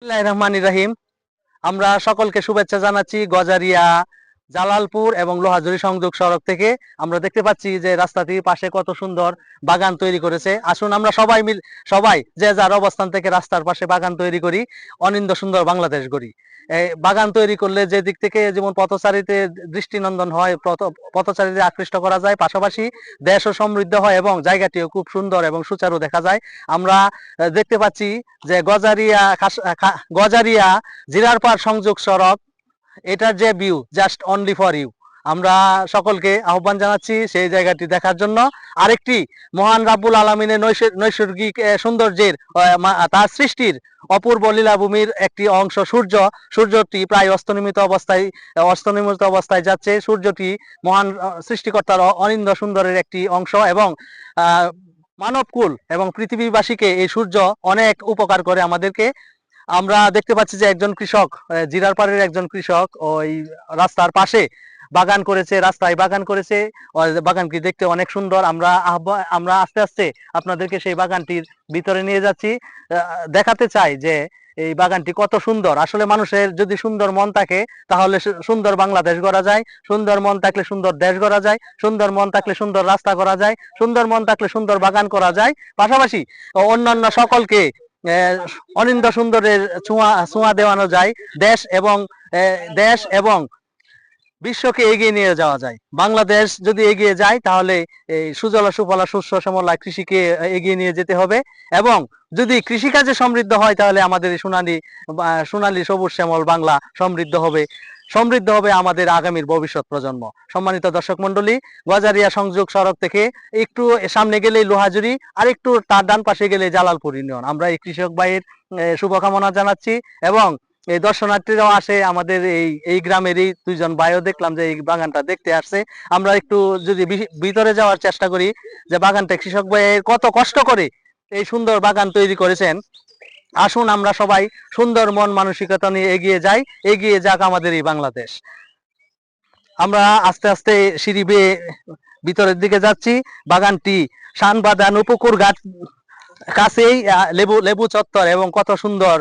বিসমিল্লাহির রহমানির রহিম। আমরা সকলকে শুভেচ্ছা জানাচ্ছি গজারিয়া, জালালপুর এবং লোহাজুরি সংযোগ সড়ক থেকে। আমরা দেখতে পাচ্ছি যে রাস্তাটির পাশে কত সুন্দর বাগান তৈরি করেছে। আসুন আমরা সবাই যে যার অবস্থান থেকে রাস্তার পাশে বাগান তৈরি করি, অনিন্দ্য সুন্দর বাংলাদেশ গড়ি। এই বাগান তৈরি করলে যে দিক থেকে যেমন পথচারীতে দৃষ্টিনন্দন হয়, পথচারীদের আকৃষ্ট করা যায়, পাশাপাশি দেশও সমৃদ্ধ হয় এবং জায়গাটিও খুব সুন্দর এবং সুচারু দেখা যায়। আমরা দেখতে পাচ্ছি যে গজারিয়া জিরারপাড় সংযোগ সড়ক, এটার যে view just only for you. আমরা সকলকে আহ্বান জানাচ্ছি সেই জায়গাটি দেখার জন্য। আরেকটি মহান রাব্বুল আলামিনের নৈসর্গিক সৌন্দর্যের তার সৃষ্টির অপূর্ব লীলাভূমির একটি অংশ সূর্যটি প্রায় অস্তনিমিত অবস্থায় যাচ্ছে। সূর্যটি মহান সৃষ্টিকর্তার অনিন্দ্য সুন্দরের একটি অংশ এবং মানবকুল এবং পৃথিবীবাসীকে এই সূর্য অনেক উপকার করে আমাদেরকে। আমরা দেখতে পাচ্ছি যে একজন কৃষক, জিরারপাড়ের একজন কৃষক ওই রাস্তার পাশে বাগান করেছে, রাস্তায় বাগান করেছে। বাগানটি দেখতে অনেক সুন্দর। আমরা আস্তে আস্তে আপনাদেরকে সেই বাগানটির ভিতরে নিয়ে যাচ্ছি। দেখাতে চাই যে এই বাগানটি কত সুন্দর। আসলে মানুষের যদি সুন্দর মন থাকে তাহলে সুন্দর বাংলাদেশ গড়া যায়, সুন্দর মন থাকলে সুন্দর দেশ গড়া যায়, সুন্দর মন থাকলে সুন্দর রাস্তা করা যায়, সুন্দর মন থাকলে সুন্দর বাগান করা যায়। পাশাপাশি অন্যান্য সকলকে অনিন্দ সুন্দরের ছোঁয়া দেওয়ানো যায়। দেশ এবং বিশ্বকে এগিয়ে নিয়ে যাওয়া যায়। বাংলাদেশ যদি এগিয়ে যায় তাহলে এই সুজলা সুফলা শস্য শ্যামলা কৃষিকে এগিয়ে নিয়ে যেতে হবে এবং যদি কৃষিকাজে সমৃদ্ধ হয় তাহলে আমাদের সোনালী সবুজ শ্যামল বাংলা সমৃদ্ধ হবে আমাদের আগামীর ভবিষ্যৎ প্রজন্ম। সম্মানিত দর্শক মন্ডলী, গজারিয়া সংযোগ সড়ক থেকে একটু সামনে গেলেই লোহাজুরি, আর একটু তার ডান পাশে গেলে জালালপুর ইউনিয়ন। আমরা এই কৃষক ভাইয়ের শুভকামনা জানাচ্ছি এবং এই দর্শনার্থীরাও আসে আমাদের এই গ্রামেরই দুইজন ভাইও দেখলাম যে এই বাগানটা দেখতে আসছে। আমরা একটু যদি ভিতরে যাওয়ার চেষ্টা করি যে বাগানটা কৃষক ভাই কত কষ্ট করে এই সুন্দর বাগান তৈরি করেছেন। আসুন আমরা সবাই সুন্দর মন মানসিকতা নিয়ে এগিয়ে যাক আমাদের এই বাংলাদেশ। আমরা আস্তে আস্তে সিঁড়ি বেয়ে ভিতরের দিকে যাচ্ছি। বাগানটি শানবাঁধানো পুকুর ঘাট কাছেই, লেবু চত্বর এবং কত সুন্দর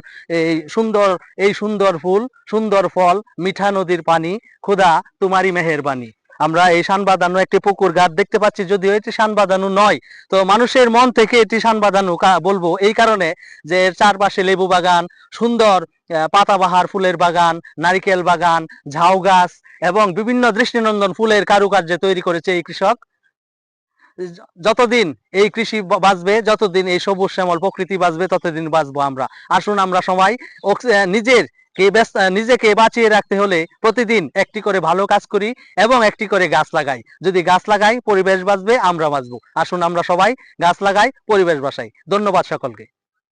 এই সুন্দর ফুল, সুন্দর ফল, মিঠা নদীর পানি, খোদা তোমারই মেহেরবানি। আমরা এই শানবাঁধানো একটি পুকুর ঘাট দেখতে পাচ্ছি। যদিও এটি শানবাঁধানো নয়, তো মানুষের মন থেকে এটি শানবাঁধানো বলবো এই কারণে যে এর চারপাশে লেবু বাগান, সুন্দর পাতাবাহার ফুলের বাগান, নারিকেল বাগান, ঝাউ গাছ এবং বিভিন্ন দৃষ্টিনন্দন ফুলের কারুকার্যে তৈরি করেছে এই কৃষক। যতদিন এই কৃষি বাঁচবে, যতদিন এই সবুজ শ্যামল প্রকৃতি বাঁচবে, ততদিন বাঁচবো আমরা। আসুন আমরা সবাই নিজেকে বাঁচিয়ে রাখতে হলে প্রতিদিন একটি করে ভালো কাজ করি এবং একটি করে গাছ লাগাই। যদি গাছ লাগাই পরিবেশ বাঁচবে, আমরা বাঁচবো। আসুন আমরা সবাই গাছ লাগাই, পরিবেশ বাঁচাই। ধন্যবাদ সকলকে।